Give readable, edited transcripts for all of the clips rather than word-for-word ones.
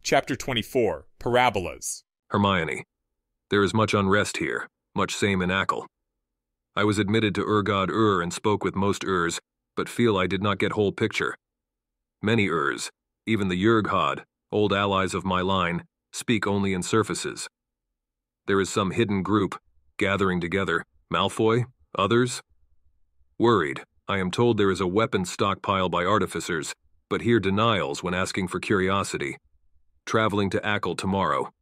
Chapter 24, Parabolas. Hermione. There is much unrest here, much same in Ackle. I was admitted to God and spoke with most but feel I did not get whole picture. Many even the Hod, old allies of my line, speak only in surfaces. There is some hidden group, gathering together, Malfoy, others. Worried, I am told there is a weapons stockpile by artificers, but hear denials when asking for curiosity. Traveling to Ackle tomorrow.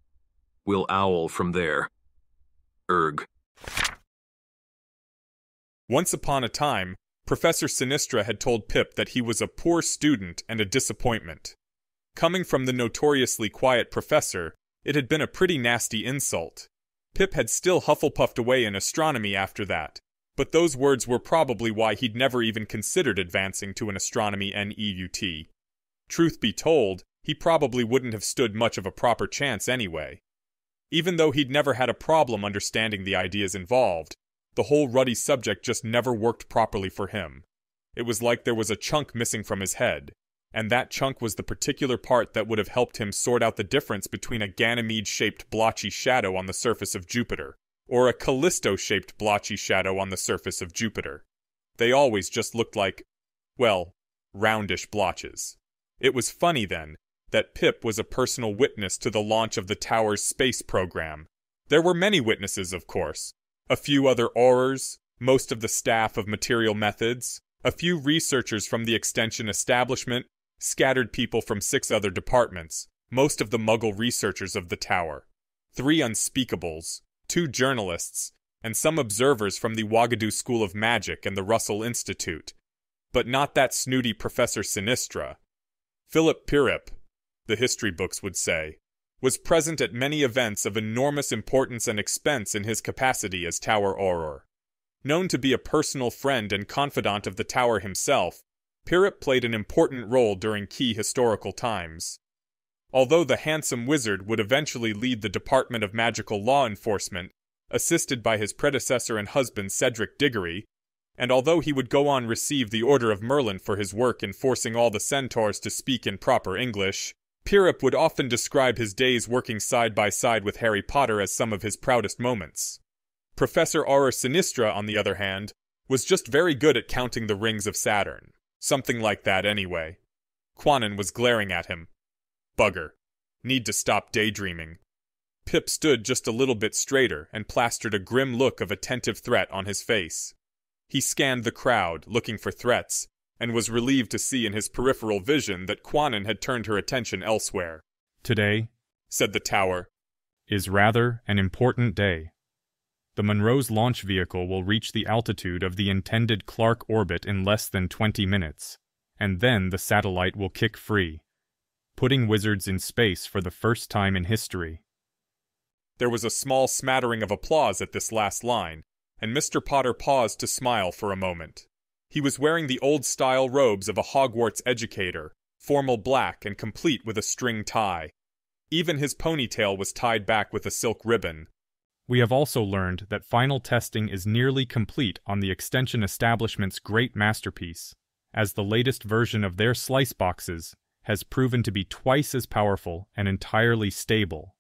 Will owl from there. Erg. Once upon a time, Professor Sinistra had told Pip that he was a poor student and a disappointment. Coming from the notoriously quiet professor, it had been a pretty nasty insult. Pip had still Hufflepuffed away in astronomy after that, but those words were probably why he'd never even considered advancing to an astronomy NEUT. Truth be told, he probably wouldn't have stood much of a proper chance anyway. Even though he'd never had a problem understanding the ideas involved, the whole ruddy subject just never worked properly for him. It was like there was a chunk missing from his head, and that chunk was the particular part that would have helped him sort out the difference between a Ganymede-shaped blotchy shadow on the surface of Jupiter, or a Callisto-shaped blotchy shadow on the surface of Jupiter. They always just looked like, well, roundish blotches. It was funny, then, that Pip was a personal witness to the launch of the tower's space program. There were many witnesses, of course. A few other Aurors, most of the staff of Material Methods, a few researchers from the Extension establishment, scattered people from 6 other departments, most of the Muggle researchers of the tower, 3 unspeakables, 2 journalists, and some observers from the Ouagadougou School of Magic and the Russell Institute. But not that snooty Professor Sinistra. Philip Pirrip, the history books would say, was present at many events of enormous importance and expense in his capacity as Tower Auror. Known to be a personal friend and confidant of the Tower himself, Pirrip played an important role during key historical times. Although the handsome wizard would eventually lead the Department of Magical Law Enforcement, assisted by his predecessor and husband Cedric Diggory, and although he would go on receive the Order of Merlin for his work in forcing all the centaurs to speak in proper English, Pirrip would often describe his days working side by side with Harry Potter as some of his proudest moments. Professor Auror Sinistra, on the other hand, was just very good at counting the rings of Saturn. Something like that, anyway. Quanon was glaring at him. Bugger. Need to stop daydreaming. Pip stood just a little bit straighter and plastered a grim look of attentive threat on his face. He scanned the crowd, looking for threats, and was relieved to see in his peripheral vision that Quanon had turned her attention elsewhere. "Today," said the tower, "is rather an important day. The Monroe's launch vehicle will reach the altitude of the intended Clark orbit in less than 20 minutes, and then the satellite will kick free, putting wizards in space for the first time in history." There was a small smattering of applause at this last line, and Mr. Potter paused to smile for a moment. He was wearing the old-style robes of a Hogwarts educator, formal black and complete with a string tie. Even his ponytail was tied back with a silk ribbon. "We have also learned that final testing is nearly complete on the Extension establishment's great masterpiece, as the latest version of their slice boxes has proven to be twice as powerful and entirely stable.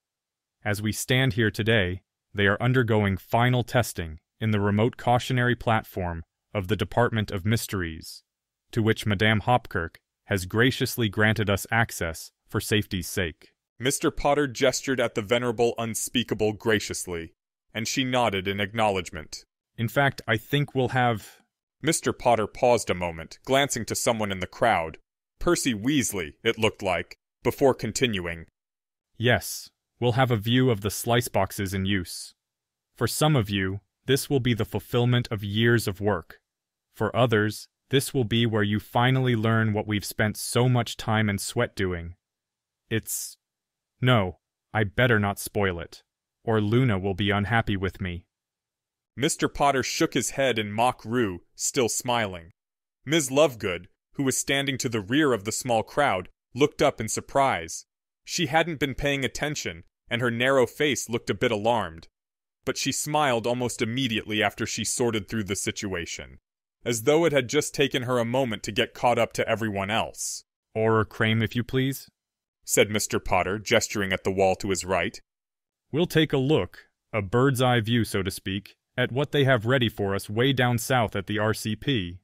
As we stand here today, they are undergoing final testing in the remote cautionary platform of the Department of Mysteries, to which Madame Hopkirk has graciously granted us access for safety's sake." Mr. Potter gestured at the venerable unspeakable graciously, and she nodded in acknowledgement. "In fact, I think we'll have—" Mr. Potter paused a moment, glancing to someone in the crowd. Percy Weasley, it looked like, before continuing. "Yes, we'll have a view of the slice boxes in use. For some of you, this will be the fulfillment of years of work. For others, this will be where you finally learn what we've spent so much time and sweat doing. It's... No, I better not spoil it, or Luna will be unhappy with me." Mr. Potter shook his head in mock rue, still smiling. Ms. Lovegood, who was standing to the rear of the small crowd, looked up in surprise. She hadn't been paying attention, and her narrow face looked a bit alarmed. But she smiled almost immediately after she sorted through the situation, as though it had just taken her a moment to get caught up to everyone else. "Auror Crane, if you please." said Mr. Potter, gesturing at the wall to his right. We'll take a look, a bird's-eye view, so to speak, at what they have ready for us way down south at the RCP.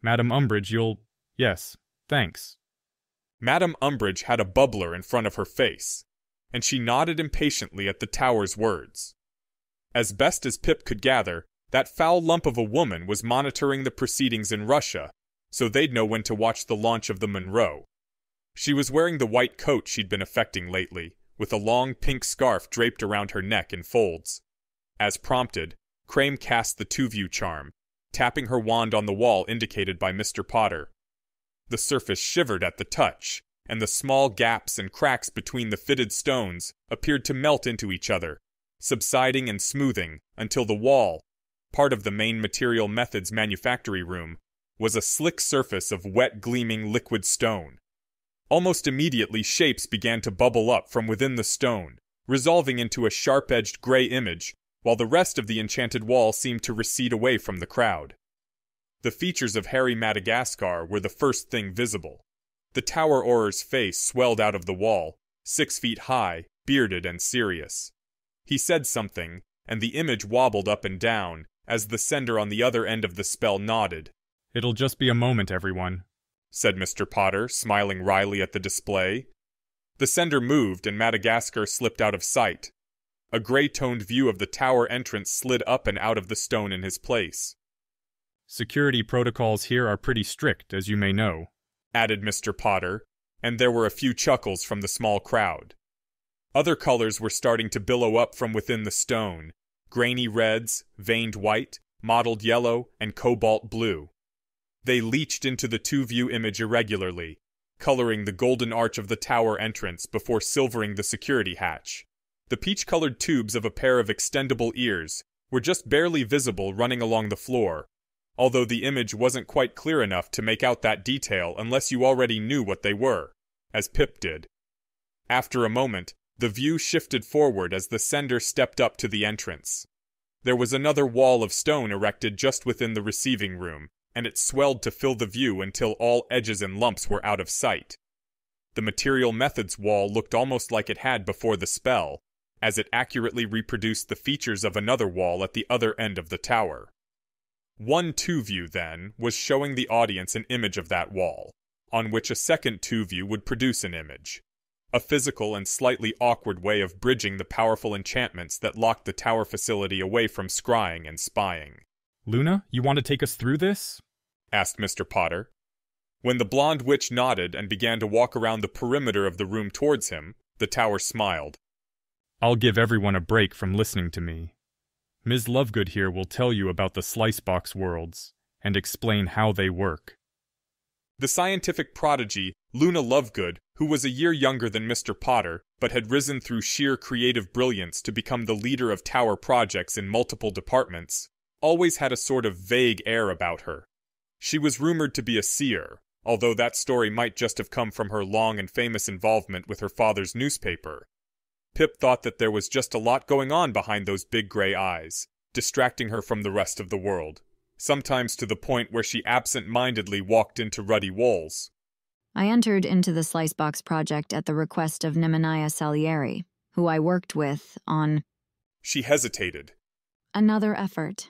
Madam Umbridge, Yes, thanks. Madam Umbridge had a bubbler in front of her face, and she nodded impatiently at the tower's words. As best as Pip could gather, that foul lump of a woman was monitoring the proceedings in Russia, so they'd know when to watch the launch of the Monroe. She was wearing the white coat she'd been affecting lately, with a long pink scarf draped around her neck in folds. As prompted, Crane cast the two-view charm, tapping her wand on the wall indicated by Mr. Potter. The surface shivered at the touch, and the small gaps and cracks between the fitted stones appeared to melt into each other, subsiding and smoothing until the wall, part of the main material methods manufactory room, was a slick surface of wet gleaming liquid stone. Almost immediately shapes began to bubble up from within the stone, resolving into a sharp-edged gray image, while the rest of the enchanted wall seemed to recede away from the crowd. The features of Harry Madagascar were the first thing visible. The Tower Auror's face swelled out of the wall, 6 feet high, bearded and serious. He said something, and the image wobbled up and down, as the sender on the other end of the spell nodded. It'll just be a moment, everyone, said Mr. Potter, smiling wryly at the display. The sender moved and Madagascar slipped out of sight. A gray-toned view of the tower entrance slid up and out of the stone in his place. Security protocols here are pretty strict, as you may know, added Mr. Potter, and there were a few chuckles from the small crowd. Other colors were starting to billow up from within the stone, grainy reds, veined white, mottled yellow, and cobalt blue. They leached into the two-view image irregularly, coloring the golden arch of the tower entrance before silvering the security hatch. The peach-colored tubes of a pair of extendable ears were just barely visible running along the floor, although the image wasn't quite clear enough to make out that detail unless you already knew what they were, as Pip did. After a moment, the view shifted forward as the sender stepped up to the entrance. There was another wall of stone erected just within the receiving room, and it swelled to fill the view until all edges and lumps were out of sight. The material methods wall looked almost like it had before the spell, as it accurately reproduced the features of another wall at the other end of the tower. One two-view, then, was showing the audience an image of that wall, on which a second two-view would produce an image. A physical and slightly awkward way of bridging the powerful enchantments that locked the tower facility away from scrying and spying. Luna, you want to take us through this? Asked Mr. Potter. When the blonde witch nodded and began to walk around the perimeter of the room towards him, the tower smiled. I'll give everyone a break from listening to me. Ms. Lovegood here will tell you about the Slicebox worlds, and explain how they work. The scientific prodigy, Luna Lovegood, who was a year younger than Mr. Potter, but had risen through sheer creative brilliance to become the leader of tower projects in multiple departments, always had a sort of vague air about her. She was rumored to be a seer, although that story might just have come from her long and famous involvement with her father's newspaper. Pip thought that there was just a lot going on behind those big gray eyes, distracting her from the rest of the world, sometimes to the point where she absent-mindedly walked into ruddy walls. I entered into the Slicebox project at the request of Nemanja Salieri, who I worked with on... She hesitated. Another effort.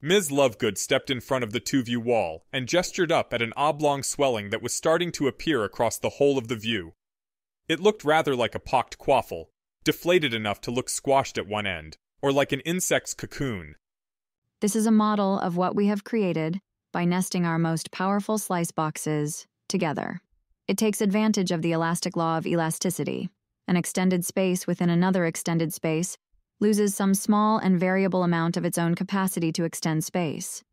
Ms. Lovegood stepped in front of the two-view wall and gestured up at an oblong swelling that was starting to appear across the whole of the view. It looked rather like a pocked quaffle, deflated enough to look squashed at one end, or like an insect's cocoon. This is a model of what we have created by nesting our most powerful slice boxes together. It takes advantage of the elastic law of elasticity. An extended space within another extended space loses some small and variable amount of its own capacity to extend space.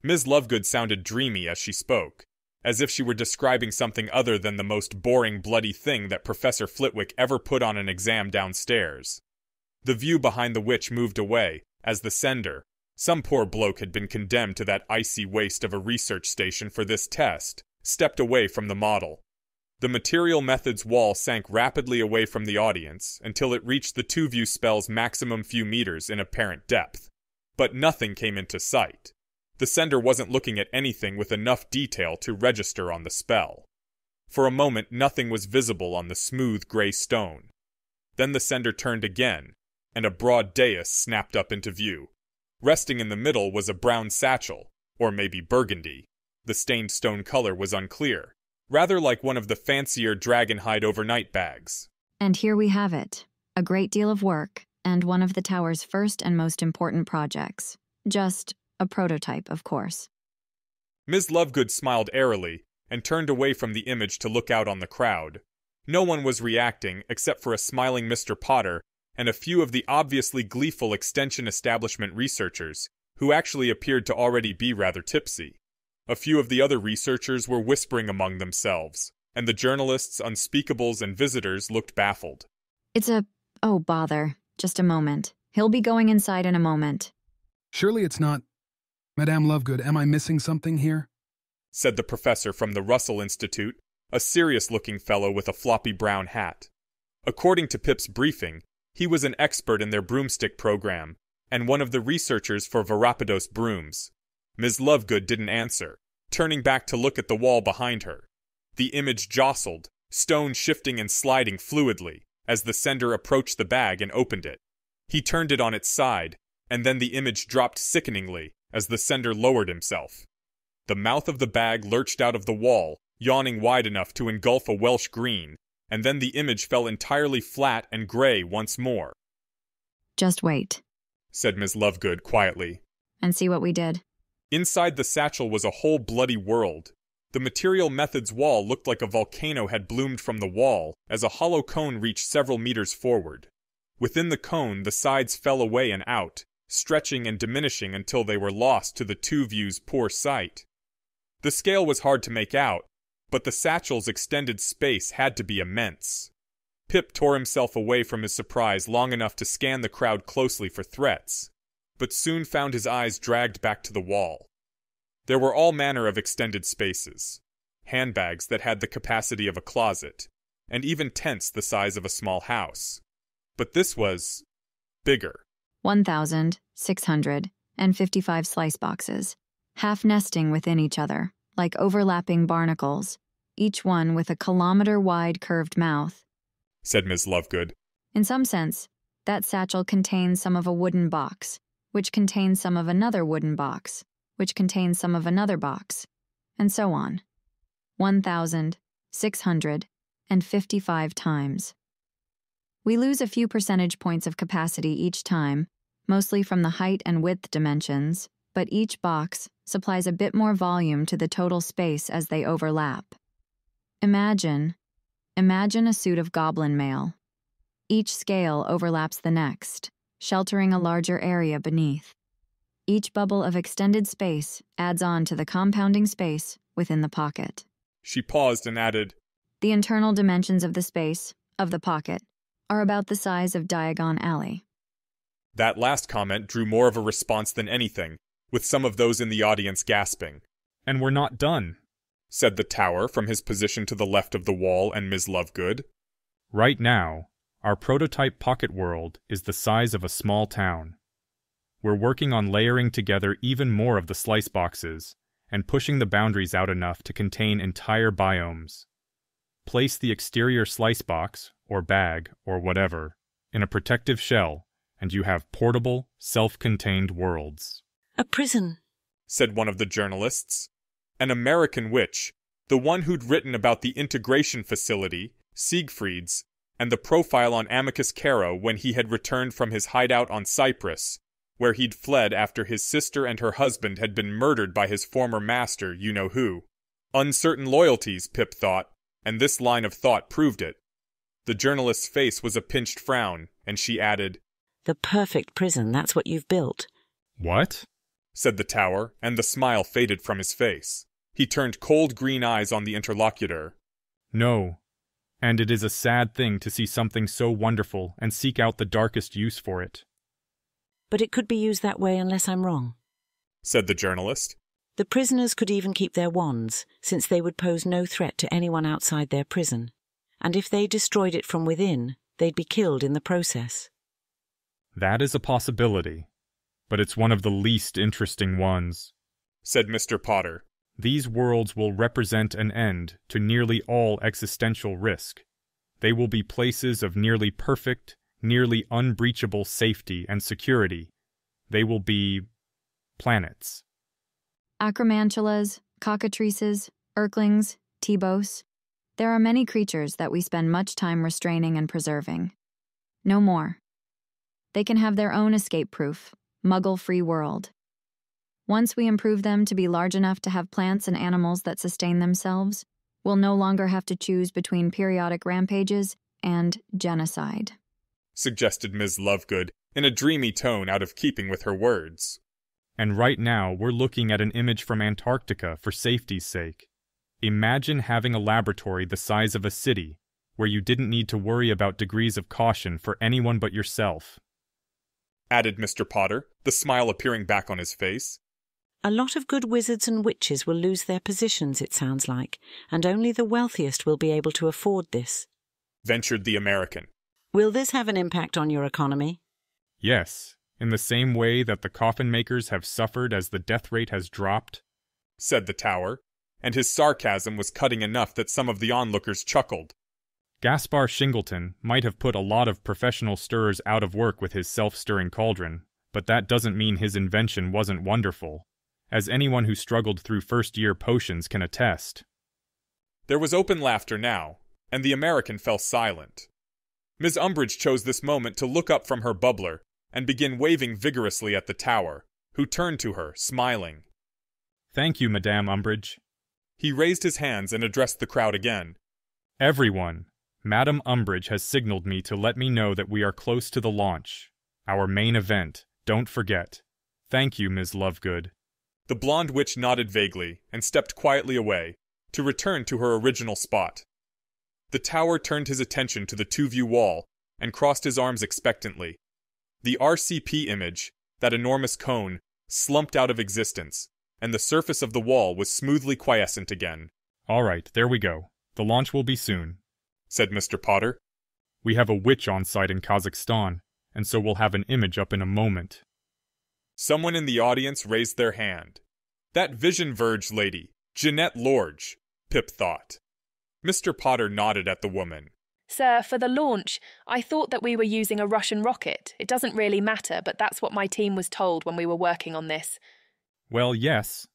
Ms. Lovegood sounded dreamy as she spoke, as if she were describing something other than the most boring bloody thing that Professor Flitwick ever put on an exam downstairs. The view behind the witch moved away, as the sender, some poor bloke had been condemned to that icy waste of a research station for this test, stepped away from the model. The material methods wall sank rapidly away from the audience until it reached the two-view spell's maximum few meters in apparent depth. But nothing came into sight. The sender wasn't looking at anything with enough detail to register on the spell. For a moment, nothing was visible on the smooth gray stone. Then the sender turned again, and a broad dais snapped up into view. Resting in the middle was a brown satchel, or maybe burgundy. The stained stone color was unclear, rather like one of the fancier dragonhide overnight bags. And here we have it. A great deal of work, and one of the tower's first and most important projects. Just a prototype, of course. Ms. Lovegood smiled airily and turned away from the image to look out on the crowd. No one was reacting except for a smiling Mr. Potter and a few of the obviously gleeful extension establishment researchers, who actually appeared to already be rather tipsy. A few of the other researchers were whispering among themselves, and the journalists, unspeakables, and visitors looked baffled. Oh, bother. Just a moment. He'll be going inside in a moment. Surely it's not... Madame Lovegood, am I missing something here? Said the professor from the Russell Institute, a serious-looking fellow with a floppy brown hat. According to Pip's briefing, he was an expert in their broomstick program, and one of the researchers for Parabolas brooms. Ms. Lovegood didn't answer, turning back to look at the wall behind her. The image jostled, stone shifting and sliding fluidly, as the sender approached the bag and opened it. He turned it on its side, and then the image dropped sickeningly as the sender lowered himself. The mouth of the bag lurched out of the wall, yawning wide enough to engulf a Welsh green, and then the image fell entirely flat and gray once more. Just wait, said Ms. Lovegood quietly. And see what we did. Inside the satchel was a whole bloody world. The material methods wall looked like a volcano had bloomed from the wall as a hollow cone reached several meters forward. Within the cone, the sides fell away and out, stretching and diminishing until they were lost to the two views' poor sight. The scale was hard to make out, but the satchel's extended space had to be immense. Pip tore himself away from his surprise long enough to scan the crowd closely for threats, but soon found his eyes dragged back to the wall. There were all manner of extended spaces, handbags that had the capacity of a closet, and even tents the size of a small house. But this was bigger. 1,655 slice boxes, half nesting within each other, like overlapping barnacles, each one with a kilometer-wide curved mouth, said Ms. Lovegood. In some sense, that satchel contains some of a wooden box, which contains some of another wooden box, which contains some of another box, and so on. 1,655 times. We lose a few percentage points of capacity each time, mostly from the height and width dimensions, but each box supplies a bit more volume to the total space as they overlap. Imagine a suit of goblin mail. Each scale overlaps the next, sheltering a larger area beneath. Each bubble of extended space adds on to the compounding space within the pocket. She paused and added, The internal dimensions of the space, of the pocket, are about the size of Diagon Alley. That last comment drew more of a response than anything, with some of those in the audience gasping. And we're not done, said the tower from his position to the left of the wall and Ms. Lovegood. Right now, our prototype pocket world is the size of a small town. We're working on layering together even more of the slice boxes and pushing the boundaries out enough to contain entire biomes. Place the exterior slice box, or bag, or whatever, in a protective shell, and you have portable, self-contained worlds. A prison, said one of the journalists. An American witch, the one who'd written about the integration facility, Siegfried's, and the profile on Amicus Caro when he had returned from his hideout on Cyprus, where he'd fled after his sister and her husband had been murdered by his former master, you-know-who. Uncertain loyalties, Pip thought, and this line of thought proved it. The journalist's face was a pinched frown, and she added, The perfect prison, that's what you've built. What? Said the tower, and the smile faded from his face. He turned cold green eyes on the interlocutor. No, and it is a sad thing to see something so wonderful and seek out the darkest use for it. But it could be used that way unless I'm wrong, said the journalist. The prisoners could even keep their wands, since they would pose no threat to anyone outside their prison. And if they destroyed it from within, they'd be killed in the process. That is a possibility, but it's one of the least interesting ones, said Mr. Potter. These worlds will represent an end to nearly all existential risk. They will be places of nearly perfect, nearly unbreachable safety and security. They will be planets. Acromantulas, cockatrices, Erklings, Tebos. There are many creatures that we spend much time restraining and preserving. No more. They can have their own escape-proof, muggle-free world. Once we improve them to be large enough to have plants and animals that sustain themselves, we'll no longer have to choose between periodic rampages and genocide, suggested Ms. Lovegood in a dreamy tone out of keeping with her words. And right now, we're looking at an image from Antarctica for safety's sake. Imagine having a laboratory the size of a city, where you didn't need to worry about degrees of caution for anyone but yourself, added Mr. Potter, the smile appearing back on his face. A lot of good wizards and witches will lose their positions, it sounds like, and only the wealthiest will be able to afford this, ventured the American. Will this have an impact on your economy? Yes, in the same way that the coffin makers have suffered as the death rate has dropped, said the Tower, and his sarcasm was cutting enough that some of the onlookers chuckled. Gaspar Shingleton might have put a lot of professional stirrers out of work with his self-stirring cauldron, but that doesn't mean his invention wasn't wonderful, as anyone who struggled through first-year potions can attest. There was open laughter now, and the American fell silent. Ms. Umbridge chose this moment to look up from her bubbler and begin waving vigorously at the Tower, who turned to her, smiling. Thank you, Madame Umbridge. He raised his hands and addressed the crowd again. Everyone, Madame Umbridge has signaled me to let me know that we are close to the launch. Our main event, don't forget. Thank you, Ms. Lovegood. The blonde witch nodded vaguely and stepped quietly away, to return to her original spot. The Tower turned his attention to the two-view wall and crossed his arms expectantly. The RCP image, that enormous cone, slumped out of existence, and the surface of the wall was smoothly quiescent again. All right, there we go. The launch will be soon, said Mr. Potter. We have a witch on site in Kazakhstan, and so we'll have an image up in a moment. Someone in the audience raised their hand. That Vision Verge lady, Jeanette Lorge, Pip thought. Mr. Potter nodded at the woman. Sir, for the launch, I thought that we were using a Russian rocket. It doesn't really matter, but that's what my team was told when we were working on this. Well, yes,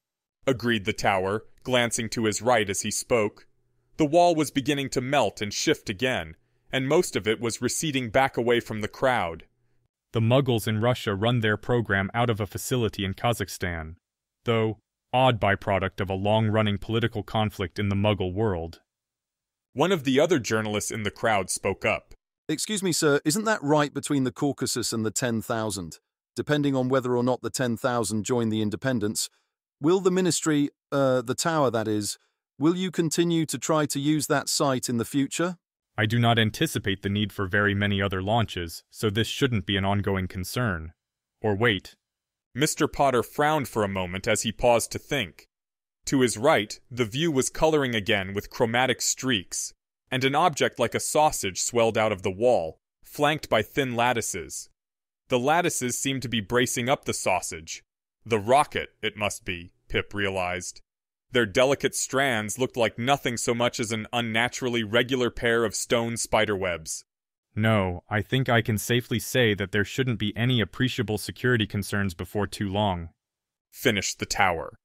agreed the Tower, glancing to his right as he spoke. The wall was beginning to melt and shift again, and most of it was receding back away from the crowd. The Muggles in Russia run their program out of a facility in Kazakhstan, though odd byproduct of a long-running political conflict in the Muggle world. One of the other journalists in the crowd spoke up. Excuse me, sir, isn't that right between the Caucasus and the 10,000? Depending on whether or not the 10,000 join the independents, will the ministry, the Tower that is, will you continue to try to use that site in the future? I do not anticipate the need for very many other launches, so this shouldn't be an ongoing concern. Or wait. Mr. Potter frowned for a moment as he paused to think. To his right, the view was coloring again with chromatic streaks, and an object like a sausage swelled out of the wall, flanked by thin lattices. The lattices seemed to be bracing up the sausage. The rocket, it must be, Pip realized. Their delicate strands looked like nothing so much as an unnaturally regular pair of stone spiderwebs. No, I think I can safely say that there shouldn't be any appreciable security concerns before too long, finished the Tower.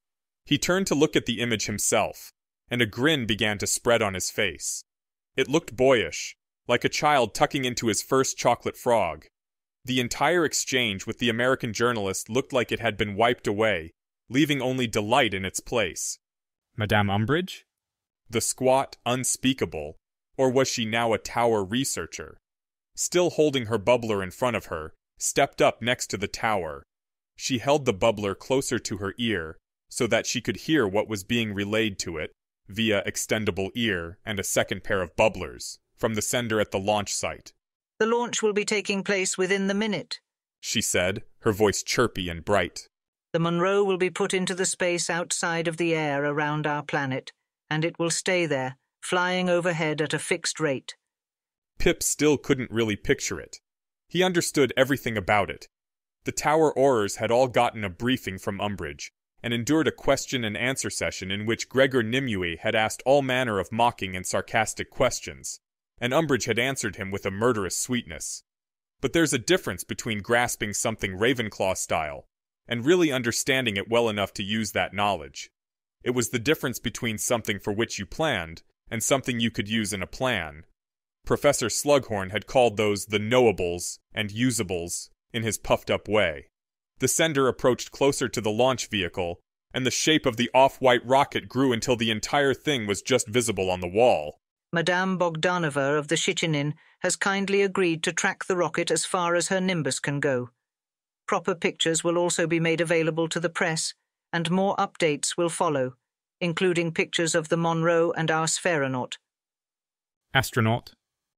He turned to look at the image himself, and a grin began to spread on his face. It looked boyish, like a child tucking into his first chocolate frog. The entire exchange with the American journalist looked like it had been wiped away, leaving only delight in its place. Madame Umbridge? The squat, unspeakable, or was she now a Tower researcher? Still holding her bubbler in front of her, stepped up next to the Tower. She held the bubbler closer to her ear, so that she could hear what was being relayed to it, via extendable ear and a second pair of bubblers, from the sender at the launch site. The launch will be taking place within the minute, she said, her voice chirpy and bright. The Monroe will be put into the space outside of the air around our planet, and it will stay there, flying overhead at a fixed rate. Pip still couldn't really picture it. He understood everything about it. The Tower Aurors had all gotten a briefing from Umbridge, and endured a question-and-answer session in which Gregor Nimue had asked all manner of mocking and sarcastic questions, and Umbridge had answered him with a murderous sweetness. But there's a difference between grasping something Ravenclaw style and really understanding it well enough to use that knowledge. It was the difference between something for which you planned and something you could use in a plan. Professor Slughorn had called those the knowables and usables in his puffed-up way. The sender approached closer to the launch vehicle, and the shape of the off-white rocket grew until the entire thing was just visible on the wall. Madame Bogdanova of the Shitinin has kindly agreed to track the rocket as far as her Nimbus can go. Proper pictures will also be made available to the press, and more updates will follow, including pictures of the Monroe and our Spheronaut. Astronaut?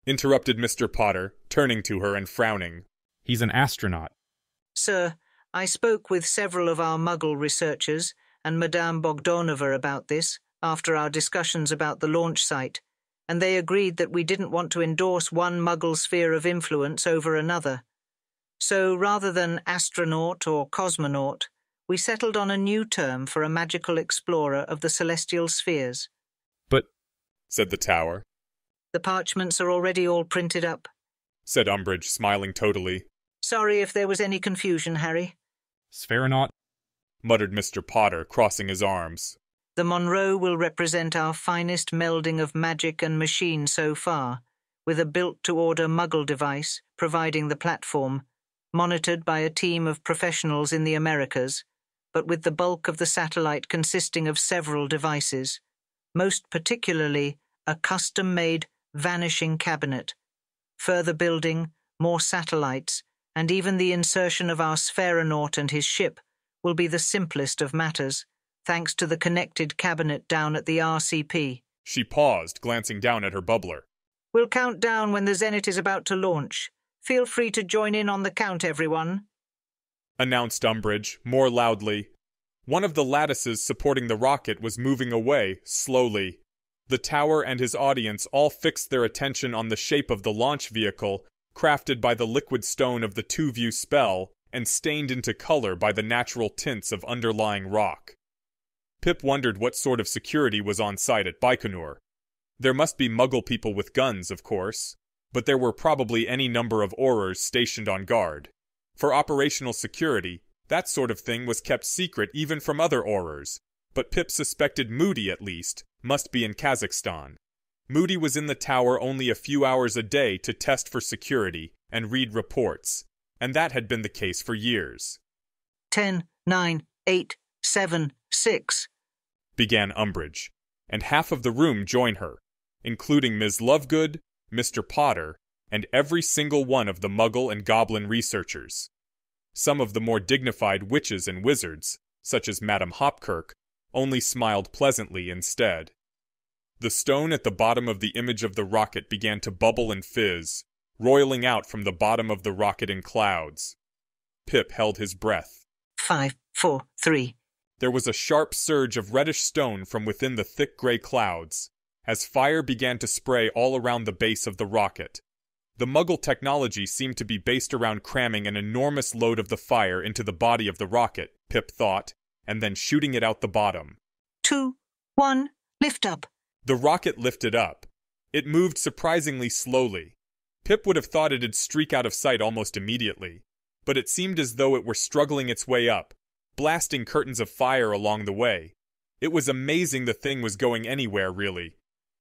Interrupted Mr. Potter, turning to her and frowning. He's an astronaut. Sir, I spoke with several of our Muggle researchers and Madame Bogdanova about this after our discussions about the launch site, and they agreed that we didn't want to endorse one Muggle sphere of influence over another. So rather than astronaut or cosmonaut, we settled on a new term for a magical explorer of the celestial spheres. But, said the tower. The parchments are already all printed up, said Umbridge, smiling totally. Sorry if there was any confusion, Harry. Spheronaut? Muttered Mr. Potter, crossing his arms. The Monroe will represent our finest melding of magic and machine so far, with a built-to-order Muggle device providing the platform, monitored by a team of professionals in the Americas, but with the bulk of the satellite consisting of several devices, most particularly a custom-made vanishing cabinet. Further building, more satellites, and even the insertion of our Spheronaut and his ship will be the simplest of matters, thanks to the connected cabinet down at the RCP. She paused, glancing down at her bubbler. We'll count down when the Zenit is about to launch. Feel free to join in on the count, everyone, announced Umbridge, more loudly. One of the lattices supporting the rocket was moving away, slowly. The tower and his audience all fixed their attention on the shape of the launch vehicle, crafted by the liquid stone of the two-view spell and stained into color by the natural tints of underlying rock. Pip wondered what sort of security was on site at Baikonur. There must be Muggle people with guns, of course, but there were probably any number of Aurors stationed on guard. For operational security, that sort of thing was kept secret even from other Aurors, but Pip suspected Moody, at least, must be in Kazakhstan. Moody was in the tower only a few hours a day to test for security and read reports, and that had been the case for years. 10, 9, 8, 7, 6, began Umbridge, and half of the room joined her, including Ms. Lovegood, Mr. Potter, and every single one of the Muggle and Goblin researchers. Some of the more dignified witches and wizards, such as Madame Hopkirk, only smiled pleasantly instead. The stone at the bottom of the image of the rocket began to bubble and fizz, roiling out from the bottom of the rocket in clouds. Pip held his breath. 5, 4, 3. There was a sharp surge of reddish stone from within the thick gray clouds, as fire began to spray all around the base of the rocket. The Muggle technology seemed to be based around cramming an enormous load of the fire into the body of the rocket, Pip thought, and then shooting it out the bottom. 2, 1, lift up. The rocket lifted up. It moved surprisingly slowly. Pip would have thought it'd streak out of sight almost immediately, but it seemed as though it were struggling its way up, blasting curtains of fire along the way. It was amazing the thing was going anywhere, really.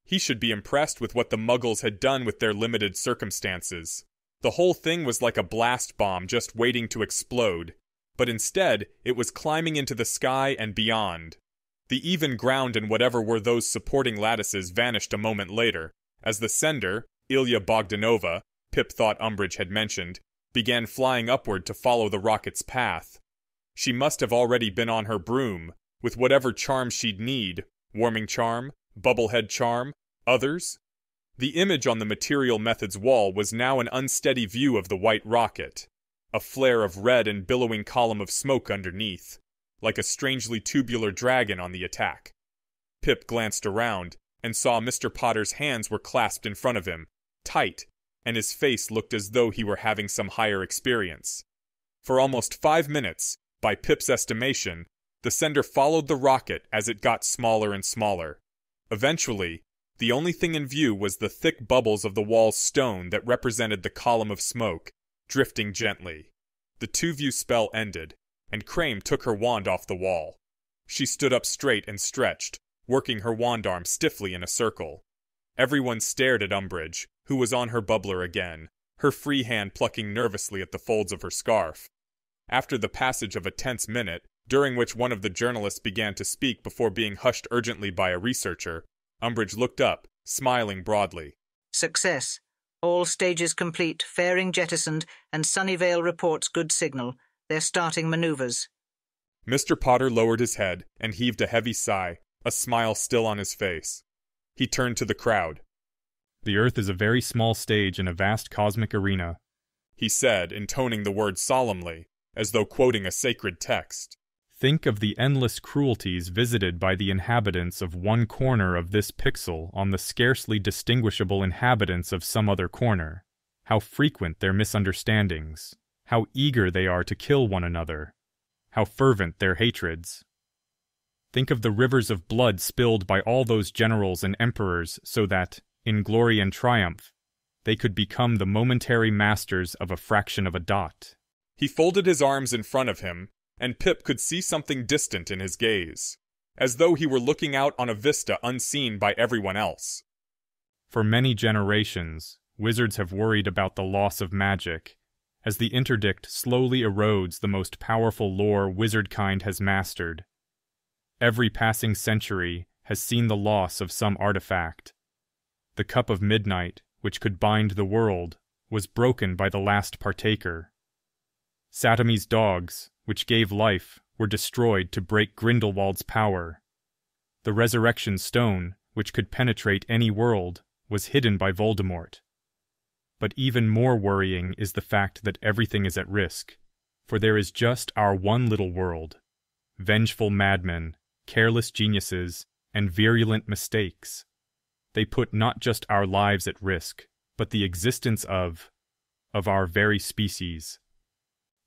He should be impressed with what the Muggles had done with their limited circumstances. The whole thing was like a blast bomb just waiting to explode, but instead it was climbing into the sky and beyond. The even ground and whatever were those supporting lattices vanished a moment later, as the sender, Ilya Bogdanova, Pip thought Umbridge had mentioned, began flying upward to follow the rocket's path. She must have already been on her broom, with whatever charm she'd need, warming charm, bubblehead charm, others. The image on the material methods wall was now an unsteady view of the white rocket, a flare of red and billowing column of smoke underneath, like a strangely tubular dragon on the attack. Pip glanced around and saw Mr. Potter's hands were clasped in front of him, tight, and his face looked as though he were having some higher experience. For almost 5 minutes, by Pip's estimation, The sender followed the rocket as it got smaller and smaller. Eventually, the only thing in view was the thick bubbles of the wall's stone that represented the column of smoke, drifting gently. The two-view spell ended, and Crane took her wand off the wall. She stood up straight and stretched, working her wand arm stiffly in a circle. Everyone stared at Umbridge, who was on her bubbler again, her free hand plucking nervously at the folds of her scarf. After the passage of a tense minute, during which one of the journalists began to speak before being hushed urgently by a researcher, Umbridge looked up, smiling broadly. Success. All stages complete, fairing jettisoned, and Sunnyvale reports good signal. They're starting maneuvers. Mr. Potter lowered his head and heaved a heavy sigh, a smile still on his face. He turned to the crowd. The Earth is a very small stage in a vast cosmic arena, he said, intoning the words solemnly, as though quoting a sacred text. Think of the endless cruelties visited by the inhabitants of one corner of this pixel on the scarcely distinguishable inhabitants of some other corner. How frequent their misunderstandings. How eager they are to kill one another. How fervent their hatreds. Think of the rivers of blood spilled by all those generals and emperors so that, in glory and triumph, they could become the momentary masters of a fraction of a dot. He folded his arms in front of him, and Pip could see something distant in his gaze, as though he were looking out on a vista unseen by everyone else. For many generations, wizards have worried about the loss of magic, as the interdict slowly erodes the most powerful lore wizardkind has mastered. Every passing century has seen the loss of some artifact. The cup of midnight, which could bind the world, was broken by the last partaker. Satamy's dogs, which gave life, were destroyed to break Grindelwald's power. The resurrection stone, which could penetrate any world, was hidden by Voldemort. But even more worrying is the fact that everything is at risk, for there is just our one little world. Vengeful madmen, careless geniuses, and virulent mistakes. They put not just our lives at risk, but the existence of our very species.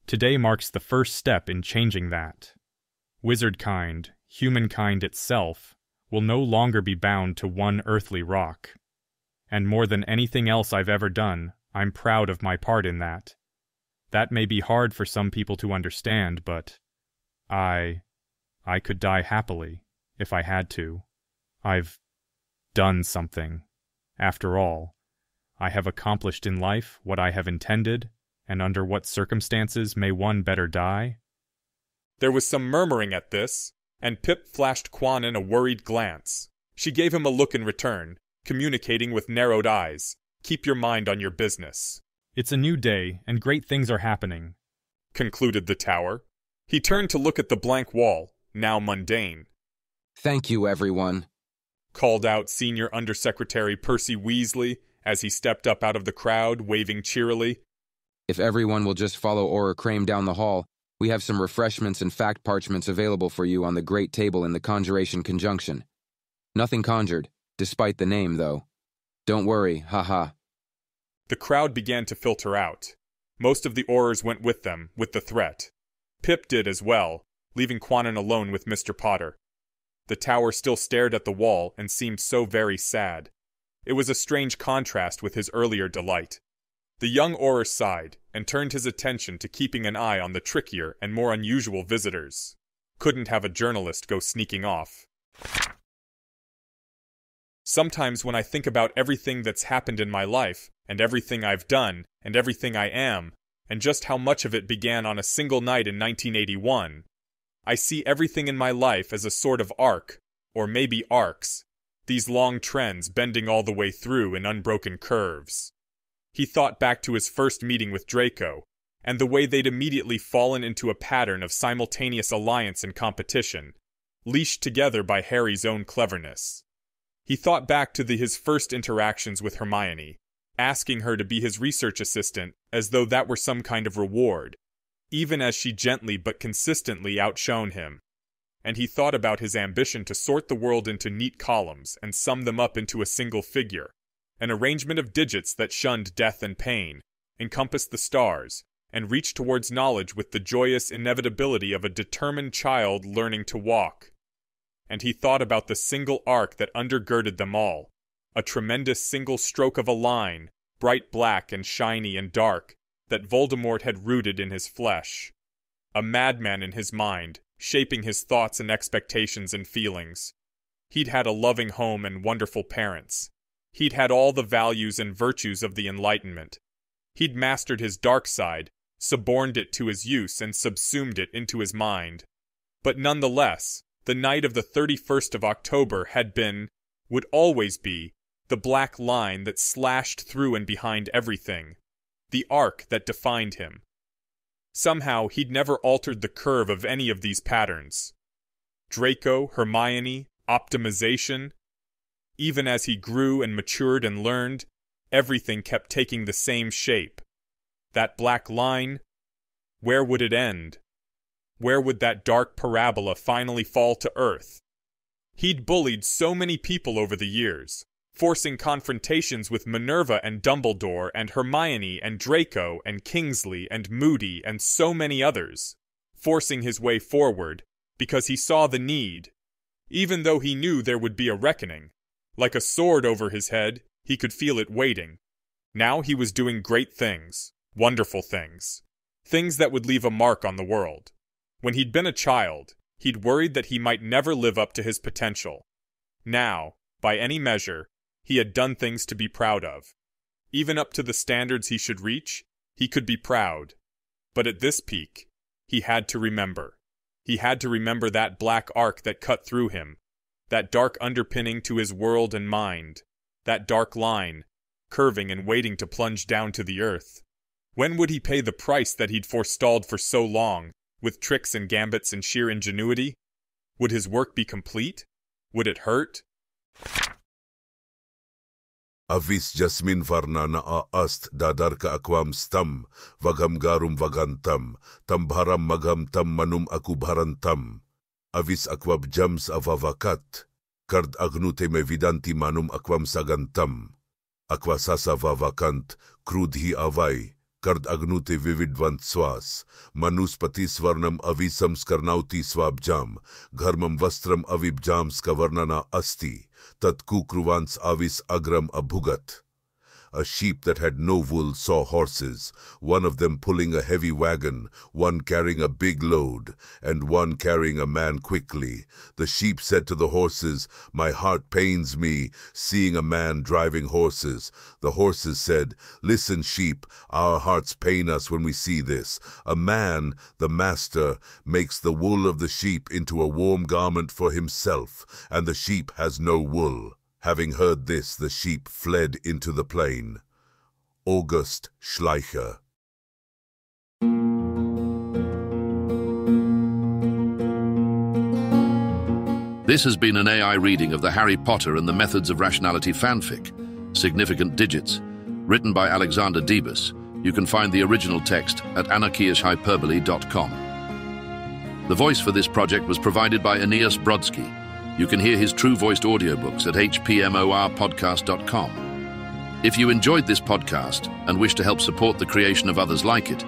Today marks the first step in changing that. Wizardkind, humankind itself, will no longer be bound to one earthly rock. And more than anything else I've ever done, I'm proud of my part in that. That may be hard for some people to understand, but I could die happily, if I had to. I've done something. After all, I have accomplished in life what I have intended, and under what circumstances may one better die? There was some murmuring at this, and Pip flashed Quanon a worried glance. She gave him a look in return, communicating with narrowed eyes. Keep your mind on your business. It's a new day, and great things are happening, concluded the tower. He turned to look at the blank wall, now mundane. Thank you, everyone, called out Senior Undersecretary Percy Weasley as he stepped up out of the crowd, waving cheerily. If everyone will just follow Auror Crane down the hall, we have some refreshments and fact parchments available for you on the great table in the Conjuration Conjunction. Nothing conjured, despite the name, though. Don't worry, haha. The crowd began to filter out. Most of the Aurors went with them, with the threat. Pip did as well, leaving Quanon alone with Mr. Potter. The tower still stared at the wall and seemed so very sad. It was a strange contrast with his earlier delight. The young Auror sighed and turned his attention to keeping an eye on the trickier and more unusual visitors. Couldn't have a journalist go sneaking off. Sometimes when I think about everything that's happened in my life, and everything I've done, and everything I am, and just how much of it began on a single night in 1981, I see everything in my life as a sort of arc, or maybe arcs, these long trends bending all the way through in unbroken curves. He thought back to his first meeting with Draco, and the way they'd immediately fallen into a pattern of simultaneous alliance and competition, leashed together by Harry's own cleverness. He thought back to his first interactions with Hermione, asking her to be his research assistant as though that were some kind of reward, even as she gently but consistently outshone him. And he thought about his ambition to sort the world into neat columns and sum them up into a single figure, an arrangement of digits that shunned death and pain, encompassed the stars, and reached towards knowledge with the joyous inevitability of a determined child learning to walk. And he thought about the single arc that undergirded them all, a tremendous single stroke of a line, bright black and shiny and dark, that Voldemort had rooted in his flesh. A madman in his mind, shaping his thoughts and expectations and feelings. He'd had a loving home and wonderful parents. He'd had all the values and virtues of the Enlightenment. He'd mastered his dark side, suborned it to his use and subsumed it into his mind. But nonetheless, the night of the 31st of October had been, would always be, the black line that slashed through and behind everything, the arc that defined him. Somehow he'd never altered the curve of any of these patterns. Draco, Hermione, optimization. Even as he grew and matured and learned, everything kept taking the same shape. That black line, where would it end? Where would that dark parabola finally fall to earth? He'd bullied so many people over the years, forcing confrontations with Minerva and Dumbledore and Hermione and Draco and Kingsley and Moody and so many others, forcing his way forward because he saw the need, even though he knew there would be a reckoning. Like a sword over his head, he could feel it waiting. Now he was doing great things, wonderful things, things that would leave a mark on the world. When he'd been a child, he'd worried that he might never live up to his potential. Now, by any measure, he had done things to be proud of. Even up to the standards he should reach, he could be proud. But at this peak, he had to remember. He had to remember that black arc that cut through him, that dark underpinning to his world and mind, that dark line, curving and waiting to plunge down to the earth. When would he pay the price that he'd forestalled for so long, with tricks and gambits and sheer ingenuity? Would his work be complete? Would it hurt? Avis Jasmin Varna ast dadarka akwam stam, vagam garum vagantam, tambharam magam tam manum akubharantam. Avis akwab jams avavakat, kard agnute me vidanti manum akwam sagantam. Aqua sasa vavakant, krudhi avai, kard agnute vividvant swas, manuspati svarnam avisam skarnauti swabjam, gharmam vastram avibjam skavarnana asti, tat kukruvans avis agram abhugat. A sheep that had no wool saw horses, one of them pulling a heavy wagon, one carrying a big load, and one carrying a man quickly. The sheep said to the horses, "My heart pains me, seeing a man driving horses." The horses said, "Listen, sheep, our hearts pain us when we see this. A man, the master, makes the wool of the sheep into a warm garment for himself, and the sheep has no wool." Having heard this, the sheep fled into the plain. August Schleicher. This has been an AI reading of the Harry Potter and the Methods of Rationality fanfic, Significant Digits, written by Alexander Debus. You can find the original text at anarchiashhyperbole.com. The voice for this project was provided by Aeneas Brodsky. You can hear his true-voiced audiobooks at hpmorpodcast.com. If you enjoyed this podcast and wish to help support the creation of others like it,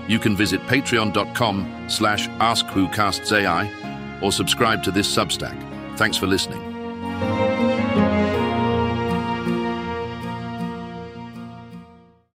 you can visit patreon.com/AskWhoCastsAI or subscribe to this Substack. Thanks for listening.